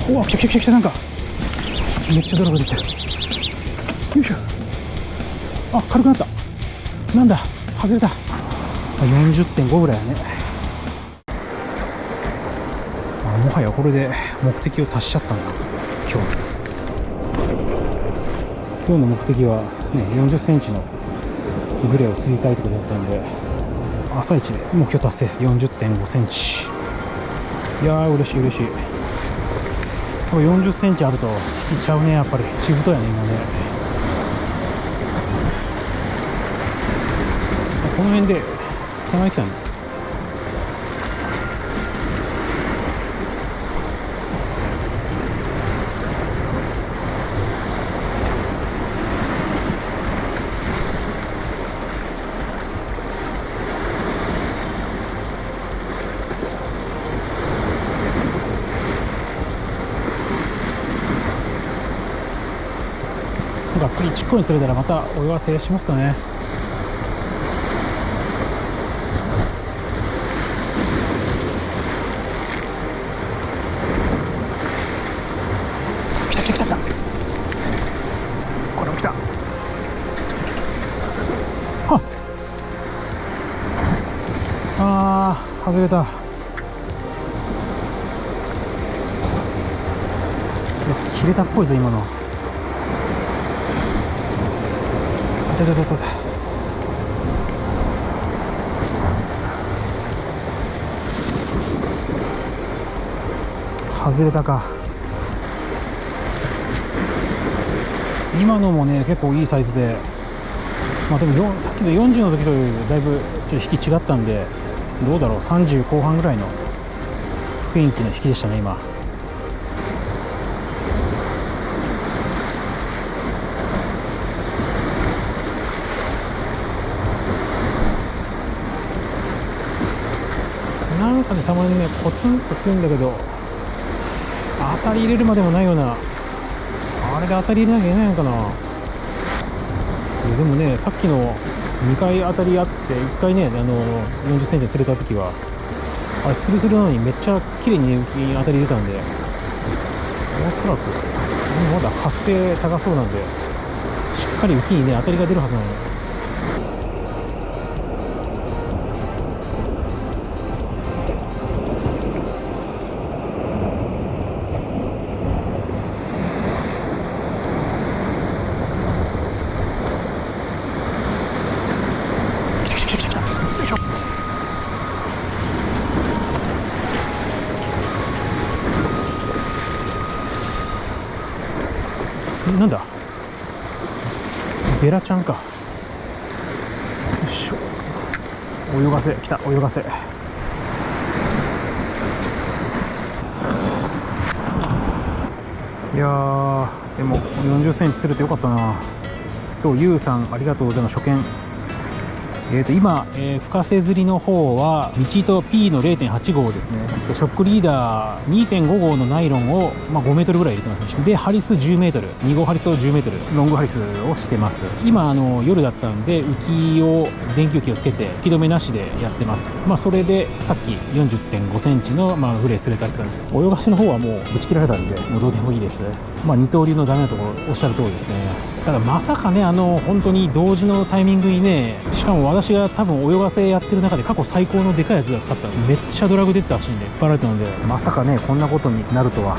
おお、来た来た来た来た。なんかめっちゃドラゴ出てる。よいしょ。あ、軽くなった。なんだ、外れた。40.5 ぐらいだね。もはやこれで目的を達しちゃったんだ。今日の目的はね、40センチのグレを釣りたいところだったんで、朝一で目標達成です。40.5 センチ。いやー、嬉しい嬉しい。これ40センチあると引いちゃうね。やっぱりち太やね、今ね。この辺で手前来たんだ。なんか次ちっこいに釣れたらまた泳がせしますかね。来た来た来た来た。これも来た。外れた。切れたっぽいぞ今の。あたたたたた。外れたか。今のもね結構いいサイズで、まあでもさっきの40の時とだいぶちょっと引き違ったんで、どうだろう、30後半ぐらいの雰囲気の引きでしたね今。なんかね、たまにねポツンとするんだけど、当たり入れるまでもないような、あれで当たり入れなきゃいけないのかな。でもね、さっきの2回当たりあって、1回ね40センチ釣れた時はあれスルスルなのにめっちゃ綺麗にね浮きに当たり出たんで、おそらくまだ活性高そうなんで、しっかり浮きにね当たりが出るはずなので。なんだ、ベラちゃんか。よいしょ。泳がせ、来た、泳がせ。いやー、でも40センチ釣れてよかったな。と、ゆうさんありがとうございます。初見。今、深瀬釣りの方は道糸 P の 0.8 号ですね。ショックリーダー 2.5 号のナイロンを、5メートルぐらい入れてますね。でハリス10メートル、2号ハリスを10メートル、ロングハリスをしてます。今夜だったんで浮きを電気浮きをつけて吹き止めなしでやってます。それでさっき 40.5 センチのグレー釣れたって感じです。泳がしの方はもう打ち切られたんでもうどうでもいいです。二刀流のダメなところおっしゃる通りですね。ただまさかね、本当に同時のタイミングにね、しかも私が多分泳がせやってる中で過去最高のでかいやつが勝ったので、めっちゃドラグ出てたらしいんで引っ張られたので、まさかねこんなことになるとは。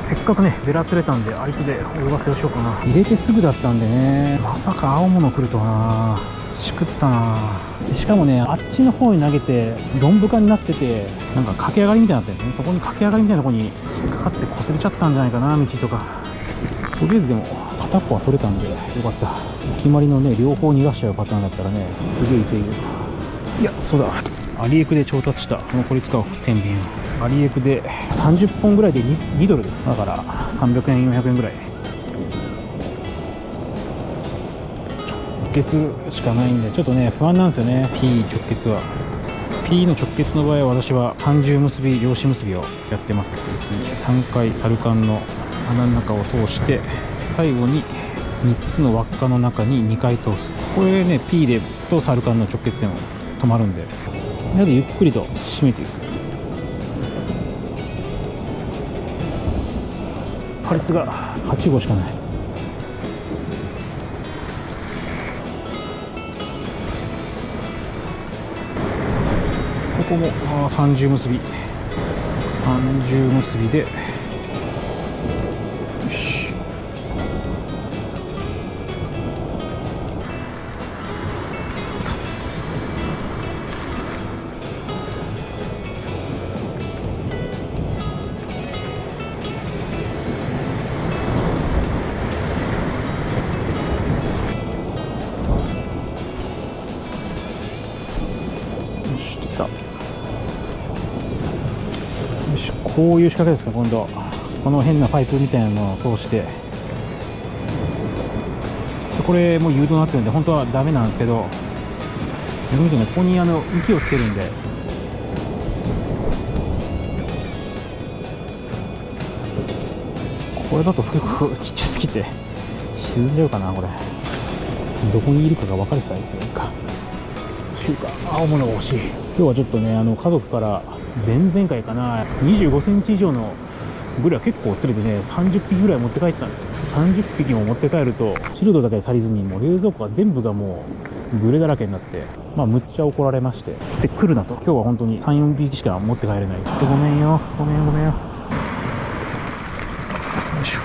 せっかくねベラ釣れたんで相手で泳がせをしようかな。入れてすぐだったんでね、まさか青物来るとはな。しくったな。しかもねあっちの方に投げてドン深になってて、なんか駆け上がりみたいになってるんですね。そこに駆け上がりみたいなところに引っかかって擦れちゃったんじゃないかな、道とか。とりあえずでも片っぽは取れたんでよかった。お決まりのね両方逃がしちゃうパターンだったらねすげえいける。いやそうだ、アリエクで調達したこれ使おう。天秤アリエクで30本ぐらいで 2ドルです。だから300円400円ぐらい。直結しかないんでちょっとね不安なんですよね。 P 直結は P の直結の場合は私は三重結び両子結びをやってます。3回タルカンの穴の中を通して最後に3つの輪っかの中に2回通す。これね P でとサルカンの直結でも止まるんで、でゆっくりと締めていく。破裂が8号しかない。ここも30結び、30結びで、よし。こういう仕掛けですね。今度この変なパイプみたいなのを通して、これもう誘導になってるんで本当はダメなんですけど、よく見るとね、ここに息をつけるんで、これだとちっちゃすぎて沈んじゃうかな。これどこにいるかが分かるサイズというか、青物が欲しい。今日はちょっとね、家族から前々回かな、25センチ以上のブリは結構釣れてね、30匹ぐらい持って帰ったんですよ。30匹も持って帰るとシルドだけで足りずに、もう冷蔵庫が全部がもうブレだらけになって、むっちゃ怒られまして、で来るなと。今日は本当に 3,4 匹しか持って帰れない。ちょっとごめんよ、ごめんよ。よいしょ。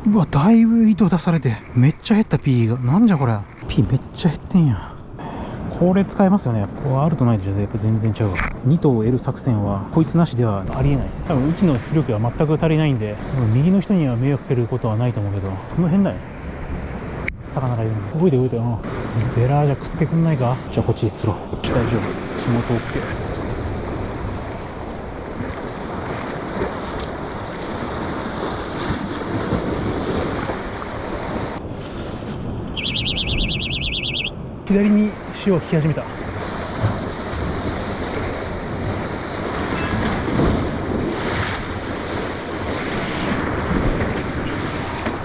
うわ、だいぶ糸出されて、めっちゃ減った。 P がなんじゃこれ。 P めっちゃ減ってんや。これ使えますよね。これあるとないとやっぱ全然違う。2頭を得る作戦はこいつなしではありえない。多分うちの浮力は全く足りないんで、右の人には迷惑かけることはないと思うけど、この辺だよ、魚がいるの。動いて動いて、ベラーじゃ食ってくんないか。じゃあこっち釣ろう。大丈夫、地元 OK。左に潮が来始めた。向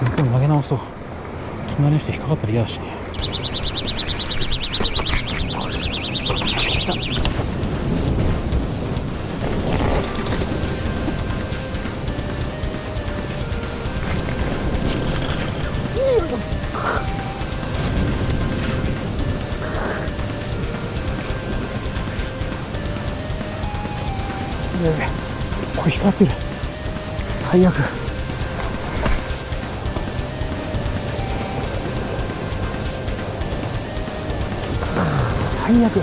こうに投げ直そう。隣の人引っかかったら嫌だしね。これ光ってる。最悪。最悪。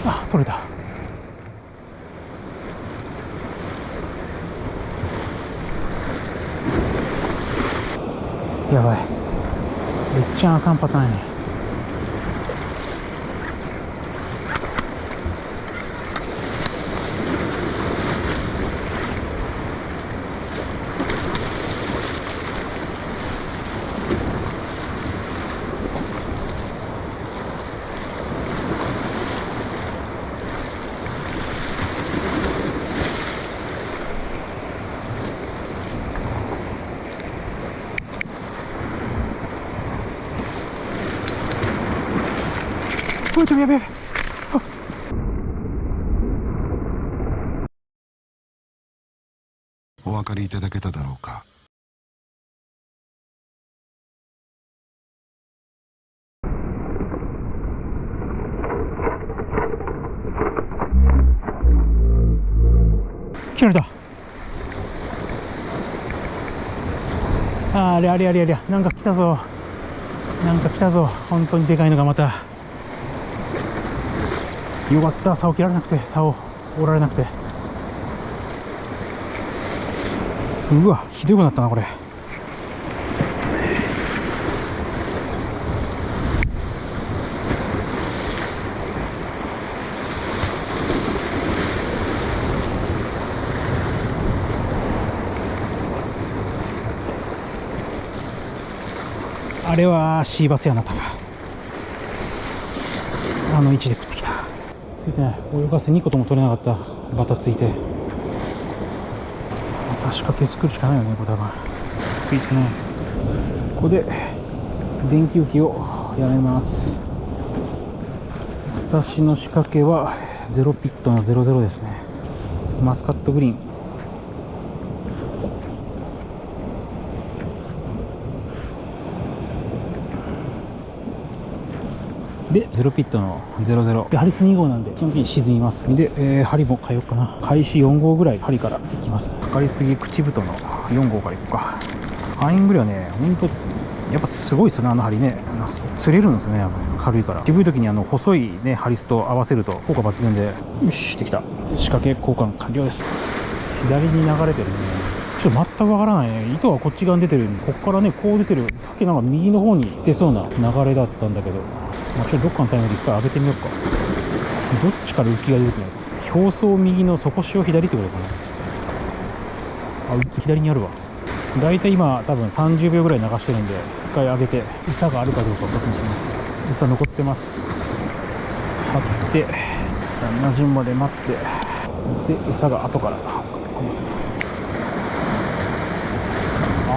あ、取れた。やばい、めっちゃあかんパターンやね。ちょやべやべ。お分かりいただけただろうか。切られた。あれなんか来たぞ。本当にでかいのがまた。よかった、竿切られなくて、竿折られなくて。うわ、ひどくなったなこれ。あれはシーバスやな、多分。あの位置で食ってきた。ついてない。泳がせ2個とも取れなかった。バタついて。また仕掛け作るしかないよね、これ多分。ついてない。ここで電気浮きをやめます。私の仕掛けはゼロピットの00ですね。マスカットグリーン。で、ゼロピットの00。で、ハリス2号なんで、基本的に沈みます。で、針も変えようかな。開始4号ぐらい、針からいきます。かかりすぎ口太の4号からいこうか。アイングリはね、ほんと、やっぱすごいですよね、あの針ね。釣れるんですね、軽いから。渋い時に細いね、ハリスと合わせると効果抜群で。よし、できた。仕掛け交換完了です。左に流れてるね。ちょっと全くわからないね。糸はこっち側に出てる。ここからね、こう出てる。さっきなんか右の方に出そうな流れだったんだけど。まあ、ちょっとどっかのタイミングで一回上げてみようか。どっちから浮きが出てくるのか。表層右の底潮左ってことかな。あ、浮き左にあるわ。だいたい今多分30秒ぐらい流してるんで、一回上げて餌があるかどうかを確認します。餌残ってます。張って馴染むまで待って、で餌が後からここですね。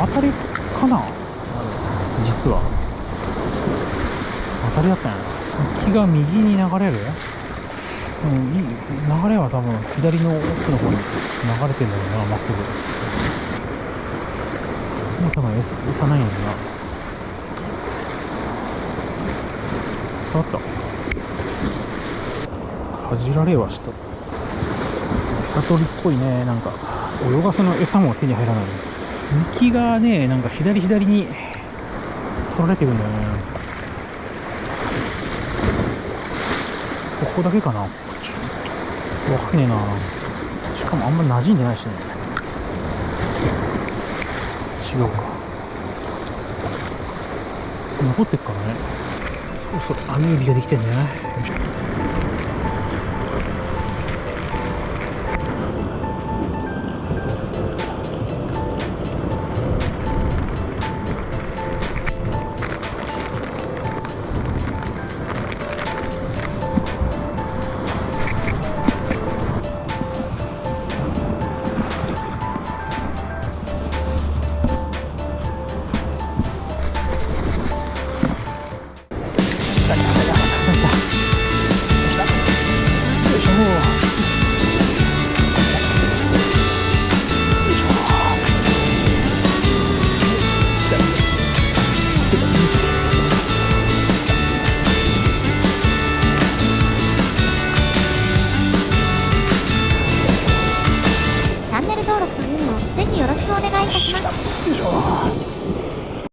当たりかな、実は当たりだったんやな。浮きが右に流れる、いい流れは多分左の奥の方に流れてるんだろうな、まっすぐ。もう多分餌ないんだな。触った。かじられはした。餌取りっぽいね。なんか泳がせの餌も手に入らない。浮きがね、なんか左に取られてるんだよね。ここだけかな。わかんねえな。しかもあんま馴染んでないしね。違うか。残ってっからね。そろそろ網指ができてんだよね。